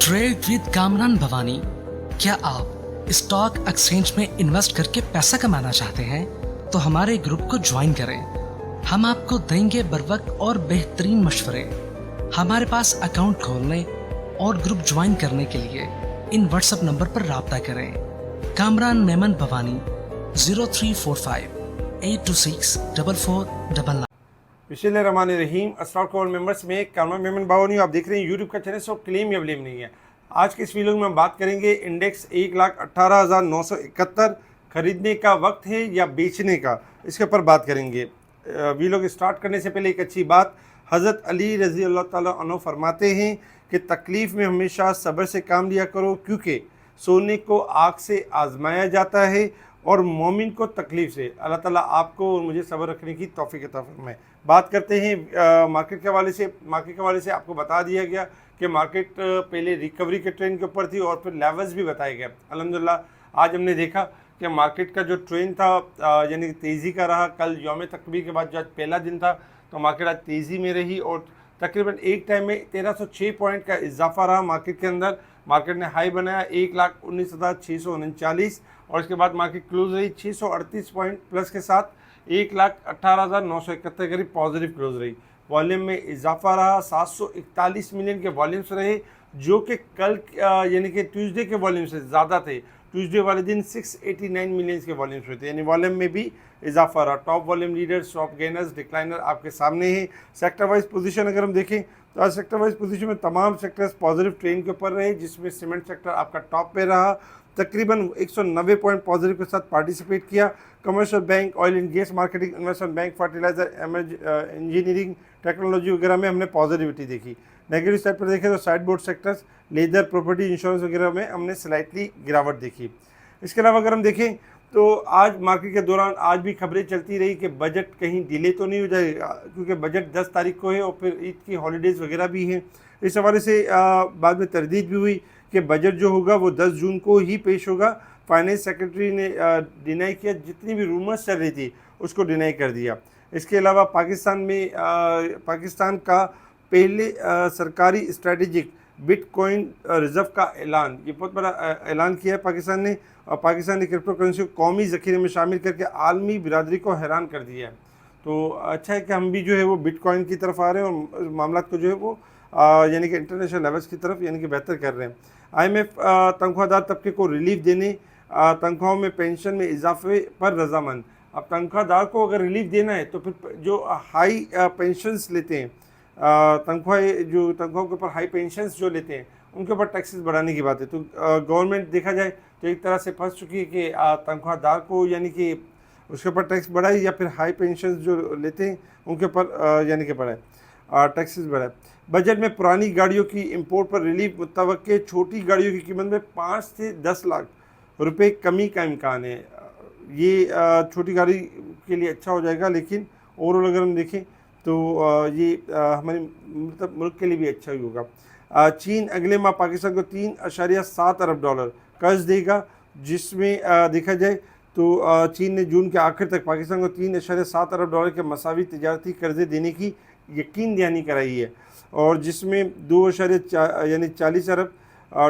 Trade with Kamran Bhavani. क्या आप stock exchange में इन्वेस्ट करके पैसा कमाना चाहते हैं तो हमारे ग्रुप को ज्वाइन करें। हम आपको देंगे बर वक्त और बेहतरीन मशवरे। हमारे पास अकाउंट खोलने और ग्रुप ज्वाइन करने के लिए इन व्हाट्सएप नंबर पर राब्ता करें। कामरान मेमन भवानी 0345 826 4499। बिस्मिल्लाहिर्रहमानिर्रहीम। अस्सलाम वालेकुम मेंबर्स में कामरान मेमन भवानी आप देख रहे हैं यूट्यूब का चैनल। सो क्लेम या ब्लेम नहीं है। आज के इस वीडियो में हम बात करेंगे इंडेक्स 1,18,971 खरीदने का वक्त है या बेचने का, इसके ऊपर बात करेंगे। वीडियो को स्टार्ट करने से पहले एक अच्छी बात, हज़रत अली रज़ी अल्लाह ताला अन्हु फरमाते हैं कि तकलीफ़ में हमेशा सब्र से काम लिया करो, क्योंकि सोने को आग से आजमाया जाता है और मोमिन को तकलीफ़ से। अल्लाह ताला आपको और मुझे सब्र रखने की तौफीक अता फरमाए। बात करते हैं मार्केट के हवाले से आपको बता दिया गया कि मार्केट पहले रिकवरी के ट्रेंड के ऊपर थी और फिर लेवल्स भी बताए गए। अल्हम्दुलिल्लाह आज हमने देखा कि मार्केट का जो ट्रेंड था यानी कि तेज़ी का रहा। कल यौम तकबीर के बाद जो आज पहला दिन था तो मार्केट आज तेज़ी में रही और तकरीबन एक टाइम में 1306 पॉइंट का इजाफा रहा मार्केट के अंदर। मार्केट ने हाई बनाया 1,19,639 और इसके बाद मार्केट क्लोज रही 638 पॉइंट प्लस के साथ 1,18,971 करीब पॉजिटिव क्लोज रही। वॉल्यूम में इजाफा रहा, 741 मिलियन के वॉल्यूम्स रहे जो कि कल यानी कि ट्यूसडे के वॉल्यूम से ज़्यादा थे। ट्यूसडे वाले दिन 689 मिलियंस के वॉल्यूम्स हुए थे, यानी वॉल्यूम में भी इजाफा रहा। Top volume leaders, top gainers, decliner आपके सामने है। सेक्टर वाइज पोजीशन अगर हम देखें तो आज सेक्टर वाइज पोजीशन में तमाम सेक्टर्स पॉजिटिव ट्रेंड के ऊपर रहे, जिसमें सीमेंट सेक्टर आपका टॉप पे रहा, तकरीबन 190 पॉइंट पॉजिटिव के साथ पार्टिसिपेट किया। Commercial bank, oil and gas marketing, investment bank, fertiliser, engineering, technology वगैरह में हमने पॉजिटिविटी देखी। नेगेटिव साइड पर देखें तो side board sectors, leather, property, insurance वगैरह में हमने स्लाइटली गिरावट देखी। इसके अलावा अगर हम देखें तो आज मार्केट के दौरान आज भी खबरें चलती रही कि बजट कहीं डिले तो नहीं हो जाएगा, क्योंकि बजट 10 तारीख को है और फिर ईद की हॉलीडेज़ वगैरह भी हैं। इस हवाले से बाद में तरदीद भी हुई कि बजट जो होगा वो 10 जून को ही पेश होगा। फाइनेंस सेक्रेटरी ने डिनाई किया, जितनी भी रूमर्स चल रही थी उसको डिनाई कर दिया। इसके अलावा पाकिस्तान का पहले सरकारी स्ट्रेटेजिक बिटकॉइन रिज़र्व का ऐलान, ये बहुत बड़ा ऐलान किया है पाकिस्तान ने, और पाकिस्तान ने क्रिप्टो करेंसी को कौमी ज़ख़ीरे में शामिल करके आलमी बिरादरी को हैरान कर दिया है। तो अच्छा है कि हम भी जो है वो बिटकॉइन की तरफ आ रहे हैं और मामला को जो है वो यानी कि इंटरनेशनल लेवल्स की तरफ यानी कि बेहतर कर रहे हैं। IMF तनख्वाहदार तबके को रिलीफ देने, तनख्वाहों में पेंशन में इजाफे पर रजामंद। अब तनख्वाहदार को अगर रिलीफ देना है तो फिर जो हाई पेंशन्स लेते हैं, तनख्वाहों के ऊपर हाई पेंशन्स जो लेते हैं उनके ऊपर टैक्सेस बढ़ाने की बात है। तो गवर्नमेंट देखा जाए तो एक तरह से फंस चुकी है कि तनख्वाहदार को यानी कि उसके ऊपर टैक्स बढ़ाए या फिर हाई पेंशन्स जो लेते हैं उनके ऊपर यानी कि बढ़ाए टैक्सेस बढ़ाए। बजट में पुरानी गाड़ियों की इंपोर्ट पर रिलीफ मुतवक्के, छोटी गाड़ियों की कीमत में 5 से 10 लाख रुपए कमी का इम्कान है। ये छोटी गाड़ी के लिए अच्छा हो जाएगा, लेकिन ओवरऑल अगर हम देखें तो ये हमारे मतलब मुल्क के लिए भी अच्छा ही होगा। चीन अगले माह पाकिस्तान को $3.7 अरब कर्ज देगा, जिसमें देखा जाए तो चीन ने जून के आखिर तक पाकिस्तान को $3.7 अरब के मसावी तिजारती कर्जे देने की यकीन दहानी कराई है, और जिसमें 2.40 अरब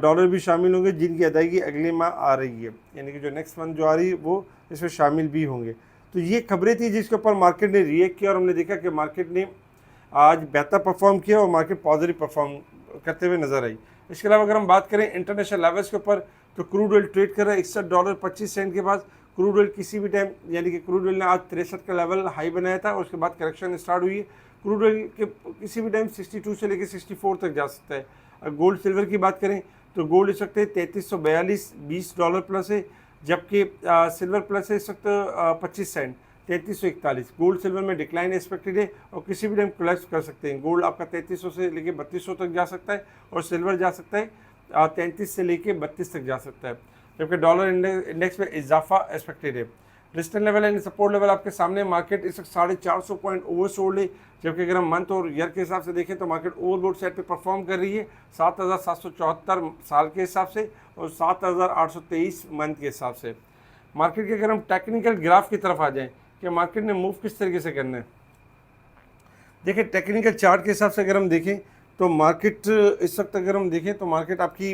डॉलर भी शामिल होंगे, जिनकी अदायगी अगले माह आ रही है, यानी कि जो नेक्स्ट मंथ जो आ रही है वो इसमें शामिल भी होंगे। तो ये खबरें थी जिसके ऊपर मार्केट ने रिएक्ट किया और हमने देखा कि मार्केट ने आज बेहतर परफॉर्म किया और मार्केट पॉजिटिव परफॉर्म करते हुए नजर आई। इसके अलावा अगर हम बात करें इंटरनेशनल लेवल्स के ऊपर तो क्रूड ऑयल ट्रेड कर रहा है $61.25 के पास। क्रूड ऑयल किसी भी टाइम यानी कि क्रूड ऑयल ने आज 63 का लेवल हाई बनाया था और उसके बाद करेक्शन स्टार्ट हुई है। क्रूड ऑयल के किसी भी टाइम 62 से लेकर 64 तक जा सकता है। अगर गोल्ड सिल्वर की बात करें तो गोल्ड इस वक्त 3342 $20 प्लस है, जबकि सिल्वर प्लस है इस वक्त 25 सेंट 3341। गोल्ड सिल्वर में डिक्लाइन एक्सपेक्टेड है और किसी भी टाइम कोलैप्स कर सकते हैं। गोल्ड आपका 3300 से लेके 3200 तक जा सकता है और सिल्वर जा सकता है 33 से लेके 32 तक जा सकता है, जबकि डॉलर इंडेक्स में इजाफा एक्सपेक्टेड है। Resistance level and support level आपके सामने। मार्केट इस वक्त 450 पॉइंट ओवरसोल्ड है, जबकि अगर हम मंथ और ईयर के हिसाब से देखें तो मार्केट ओवरबोट साइड पे परफॉर्म कर रही है 7,774 साल के हिसाब से और 7,823 मंथ के हिसाब से। मार्केट के अगर हम टेक्निकल ग्राफ की तरफ आ जाएं कि मार्केट ने मूव किस तरीके से करना है, देखिए टेक्निकल चार्ट के हिसाब से अगर हम देखें तो मार्केट इस वक्त अगर हम देखें तो मार्केट आपकी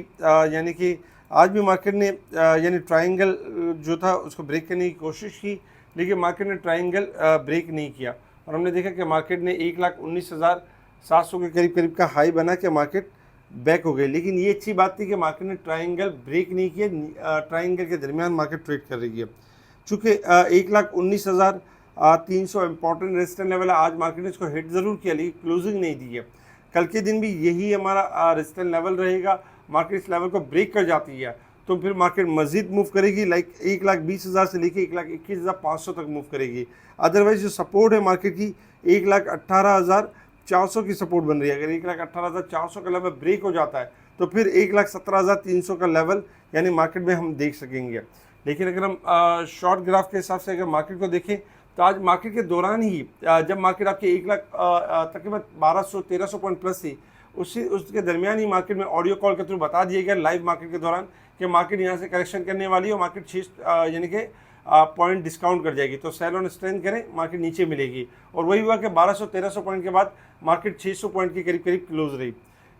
यानी कि आज भी मार्केट ने यानी ट्रायंगल जो था उसको ब्रेक करने की कोशिश की, लेकिन मार्केट ने ट्रायंगल ब्रेक नहीं किया और हमने देखा कि मार्केट ने 1,19,700 के करीब करीब का हाई बना के मार्केट बैक हो गई। लेकिन ये अच्छी बात थी कि मार्केट ने ट्रायंगल ब्रेक नहीं किया, ट्रायंगल के दरमियान मार्केट ट्रेड कर रही है। चूँकि 1,19,300 इंपॉर्टेंट रेजिस्टेंस लेवल है, आज मार्केट ने इसको हिट ज़रूर किया लेकिन क्लोजिंग नहीं दी है। कल के दिन भी यही हमारा रेजिस्टेंस लेवल रहेगा, मार्केट इस लेवल को ब्रेक कर जाती है तो फिर मार्केट मज़ीद मूव करेगी, लाइक 1,20,000 से लेके 1,21,500 तक मूव करेगी। अदरवाइज जो सपोर्ट है मार्केट की 1,18,400 की सपोर्ट बन रही है। अगर 1,18,400 का लेवल ब्रेक हो जाता है तो फिर 1,17,300 का लेवल यानी मार्केट में हम देख सकेंगे। लेकिन अगर हम शॉर्ट ग्राफ के हिसाब से अगर मार्केट को देखें तो आज मार्केट के दौरान ही जब मार्केट आपके 1 लाख तकरीबन 1,200-1,300 पॉइंट प्लस थी, उसके दरमियान ही मार्केट में ऑडियो कॉल के थ्रू बता दिया गया लाइव मार्केट के दौरान कि मार्केट यहाँ से करेक्शन करने वाली है और मार्केट 6 यानी कि पॉइंट डिस्काउंट कर जाएगी, तो सेल ऑन स्ट्रेंथ करें, मार्केट नीचे मिलेगी। और वही हुआ कि 1,200-1,300 पॉइंट के बाद मार्केट 600 पॉइंट के करीब करीब क्लोज रही।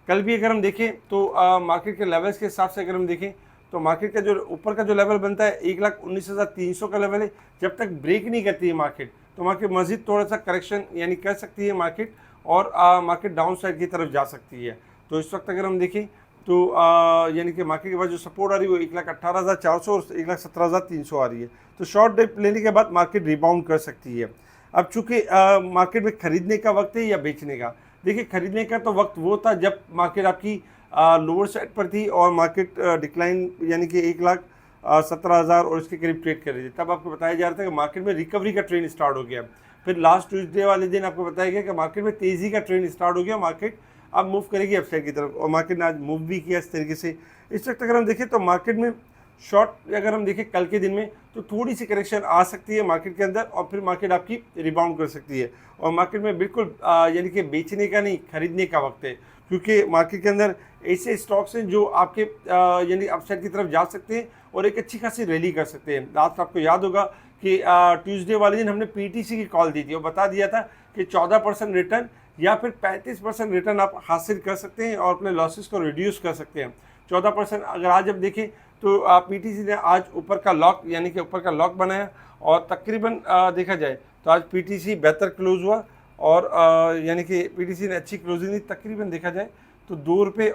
कल भी अगर हम देखें तो मार्केट के लेवल्स के हिसाब से अगर हम देखें तो मार्केट का जो ऊपर का जो लेवल बनता है 1,19,300 का लेवल है, जब तक ब्रेक नहीं करती है मार्केट तो मार्केट मज़ीद थोड़ा सा करेक्शन यानी कर सकती है मार्केट और मार्केट डाउन साइड की तरफ जा सकती है। तो इस वक्त अगर हम देखें तो यानी कि मार्केट के बाद जो सपोर्ट आ रही है वो 1,18,400 और 1,17,300 आ रही है। तो शॉर्ट डिप लेने के बाद मार्केट रिबाउंड कर सकती है। अब चूँकि मार्केट में ख़रीदने का वक्त है या बेचने का, देखिए ख़रीदने का तो वक्त वो था जब मार्केट आपकी लोअर साइड पर थी और मार्केट डिक्लाइन यानी कि 1,17,000 और इसके करीब ट्रेड कर रही थी। तब आपको बताया जा रहा था कि मार्केट में रिकवरी का ट्रेंड स्टार्ट हो गया। फिर लास्ट ट्यूसडे वाले दिन आपको बताया गया कि मार्केट में तेज़ी का ट्रेंड स्टार्ट हो गया, मार्केट अब मूव करेगी अपसाइड की तरफ और मार्केट ने आज मूव भी किया इस तरीके से। इस वक्त अगर हम देखें तो मार्केट में शॉर्ट अगर हम देखें कल के दिन में तो थोड़ी सी करेक्शन आ सकती है मार्केट के अंदर और फिर मार्केट आपकी रिबाउंड कर सकती है। और मार्केट में बिल्कुल यानी कि बेचने का नहीं खरीदने का वक्त है, क्योंकि मार्केट के अंदर ऐसे स्टॉक्स हैं जो आपके यानी अपसाइड की तरफ जा सकते हैं और एक अच्छी खासी रैली कर सकते हैं। लास्ट आपको याद होगा कि ट्यूसडे वाले दिन हमने पीटीसी की कॉल दी थी और बता दिया था कि 14% रिटर्न या फिर 35% रिटर्न आप हासिल कर सकते हैं और अपने लॉसेस को रिड्यूस कर सकते हैं। 14% अगर आज अब देखें तो पीटीसी ने आज ऊपर का लॉक यानी कि ऊपर का लॉक बनाया और तकरीबन देखा जाए तो आज पीटीसी बेहतर क्लोज हुआ और यानी कि पीटीसी ने अच्छी क्लोजिंग दी। तकरीबन देखा जाए तो ₹2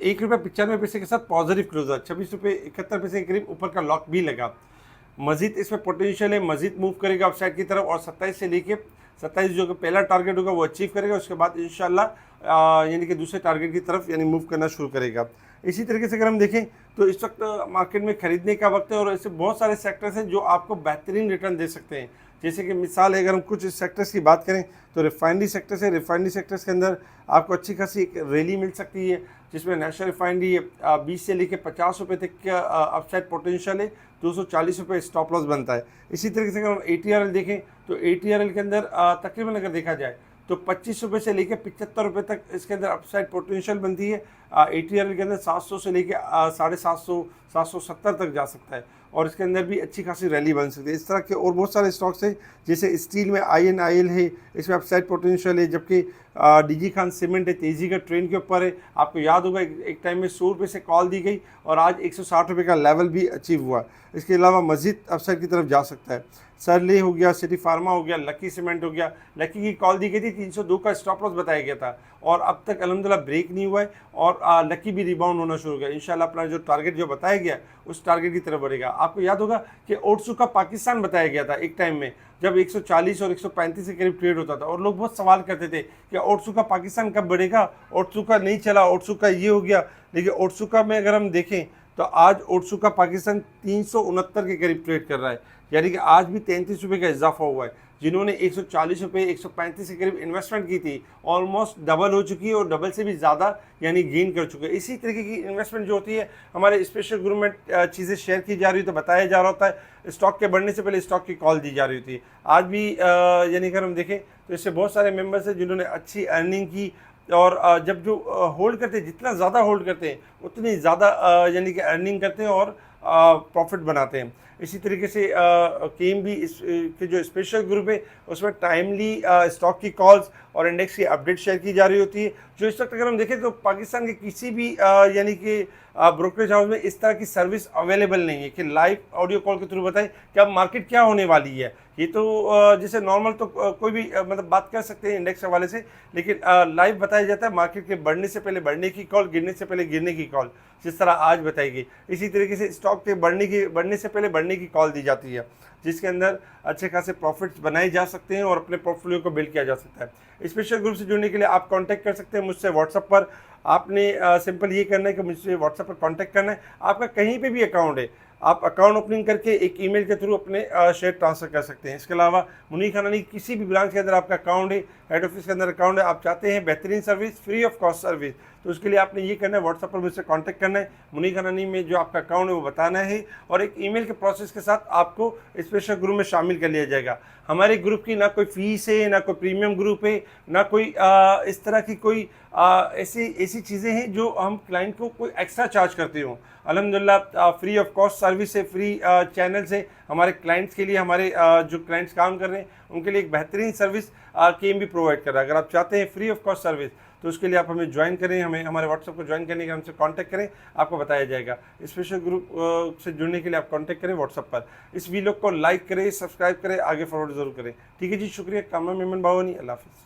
₹1.95 के साथ पॉजिटिव क्लोज हुआ, ₹26.71 के करीब ऊपर का लॉक भी लगा। मजीद इसमें पोटेंशियल है, मजीद मूव करेगा अपसाइड की तरफ और 27 से लेके 27 जो कि पहला टारगेट होगा वो अचीव करेगा, उसके बाद इंशाल्लाह यानी कि दूसरे टारगेट की तरफ यानी मूव करना शुरू करेगा। इसी तरीके से अगर हम देखें तो इस वक्त मार्केट में खरीदने का वक्त है और ऐसे बहुत सारे सेक्टर्स हैं जो आपको बेहतरीन रिटर्न दे सकते हैं। जैसे कि मिसाल है अगर हम कुछ सेक्टर्स की बात करें तो रिफाइनरी सेक्टर्स है, रिफाइनरी सेक्टर्स के अंदर आपको अच्छी खासी एक रैली मिल सकती है, जिसमें नेशनल रिफाइनरी 20 से लेकर 50 रुपये तक का अपसाइड पोटेंशियल है, 240 रुपये स्टॉप लॉस बनता है। इसी तरीके से अगर हम ATRL देखें तो ATRL के अंदर तकरीबन अगर देखा जाए तो 25 रुपये से लेकर 75 रुपये तक इसके अंदर अपसाइड पोटेंशियल बनती है। ATRL के अंदर 700 से लेकर 750 770 तक जा सकता है और इसके अंदर भी अच्छी खासी रैली बन सकती है। इस तरह के और बहुत सारे स्टॉक्स हैं, जैसे स्टील में INIL है, इसमें अपसाइड पोटेंशियल है, जबकि DG खान सीमेंट है, तेज़ी का ट्रेंड के ऊपर है। आपको याद होगा एक टाइम में 100 रुपये से कॉल दी गई और आज 160 रुपये का लेवल भी अचीव हुआ। इसके अलावा मज़ीद अपसाइड की तरफ जा सकता है। सरले हो गया, सिटी फार्मा हो गया, लकी सीमेंट हो गया। लकी की कॉल दी गई थी, 302 का स्टॉप लॉस बताया गया था और अब तक अल्हम्दुलिल्लाह ब्रेक नहीं हुआ है और लकी भी रिबाउंड होना शुरू हो गया। इंशाल्लाह अपना जो टारगेट जो बताया गया उस टारगेट की तरफ बढ़ेगा। आपको याद होगा कि ओट्सुका पाकिस्तान बताया गया था एक टाइम में, जब 140 और 135 के करीब ट्रेड होता था और लोग बहुत सवाल करते थे कि ओट्सुका पाकिस्तान कब बढ़ेगा, ओट्सुका नहीं चला, ओट्सुका ये हो गया। लेकिन ओट्सुका में अगर हम देखें तो आज ओट्सुका पाकिस्तान 369 के करीब ट्रेड कर रहा है, यानी कि आज भी 33 रुपये का इजाफा हुआ है। जिन्होंने 140 रुपये 135 के करीब इन्वेस्टमेंट की थी ऑलमोस्ट डबल हो चुकी है और डबल से भी ज़्यादा यानी गेन कर चुके हैं। इसी तरीके की इन्वेस्टमेंट जो होती है हमारे स्पेशल ग्रुप में चीज़ें शेयर की जा रही होती है, बताया जा रहा होता है, स्टॉक के बढ़ने से पहले स्टॉक की कॉल दी जा रही होती है। आज भी यानी अगर हम देखें तो इससे बहुत सारे मेम्बर्स हैं जिन्होंने अच्छी अर्निंग की और जब जो होल्ड करते हैं, जितना ज़्यादा होल्ड करते हैं उतनी ज़्यादा यानी कि अर्निंग करते हैं और प्रॉफिट बनाते हैं। इसी तरीके से केम भी इस के जो स्पेशल ग्रुप है उसमें टाइमली स्टॉक की कॉल्स और इंडेक्स की अपडेट शेयर की जा रही होती है। जो इस वक्त अगर हम देखें तो पाकिस्तान के किसी भी यानी कि ब्रोकरेज हाउस में इस तरह की सर्विस अवेलेबल नहीं है कि लाइव ऑडियो कॉल के थ्रू बताएं कि अब मार्केट क्या होने वाली है। ये तो जैसे नॉर्मल तो कोई भी मतलब बात कर सकते हैं इंडेक्स हवाले से, लेकिन लाइव बताया जाता है मार्केट के बढ़ने से पहले बढ़ने की कॉल, गिरने से पहले गिरने की कॉल, जिस तरह आज बताई गई। इसी तरीके से स्टॉक के बढ़ने से पहले बढ़ने की कॉल दी जाती है, जिसके अंदर अच्छे खासे प्रॉफिट्स बनाए जा सकते हैं और अपने पोर्टफोलियो को बिल्ड किया जा सकता है। स्पेशल ग्रुप से जुड़ने के लिए आप कांटेक्ट कर सकते हैं मुझसे व्हाट्सएप पर। आपने सिंपल ये करना है कि मुझसे व्हाट्सएप पर कांटेक्ट करना है। आपका कहीं पे भी अकाउंट है, आप अकाउंट ओपनिंग करके एक ईमेल के थ्रू अपने शेयर ट्रांसफ़र कर सकते हैं। इसके अलावा मुनीर खानानी किसी भी ब्रांच के अंदर आपका अकाउंट है, हेड ऑफिस के अंदर अकाउंट है, आप चाहते हैं बेहतरीन service, free of cost service, तो उसके लिए आपने ये करना है, व्हाट्सएप पर मुझसे कांटेक्ट करना है, मुनीर खानानी में जो आपका अकाउंट है वो बताना है और एक ईमेल के प्रोसेस के साथ आपको स्पेशल ग्रुप में शामिल कर लिया जाएगा। हमारे ग्रुप की ना कोई फ़ीस है, ना कोई प्रीमियम ग्रुप है, ना कोई इस तरह की कोई ऐसी चीज़ें हैं जो हम क्लाइंट को कोई एक्स्ट्रा चार्ज करते हों। अल्हम्दुलिल्लाह फ्री ऑफ कॉस्ट सर्विस है, फ्री चैनल से हमारे क्लाइंट्स के लिए, हमारे जो क्लाइंट्स काम कर रहे हैं उनके लिए एक बेहतरीन सर्विस केम भी प्रोवाइड कर रहा है। अगर आप चाहते हैं फ्री ऑफ कॉस्ट सर्विस तो उसके लिए आप हमें ज्वाइन करें, हमें हमारे व्हाट्सएप को ज्वाइन करने के हमसे कांटेक्ट करें, आपको बताया जाएगा। स्पेशल ग्रुप से जुड़ने के लिए आप कांटेक्ट करें व्हाट्सएप पर। इस वीडियो को लाइक करें, सब्सक्राइब करें, आगे फॉरवर्ड जरूर करें। ठीक है जी, शुक्रिया। कामरान मेमन बावनी, अल्लाह हाफिज़।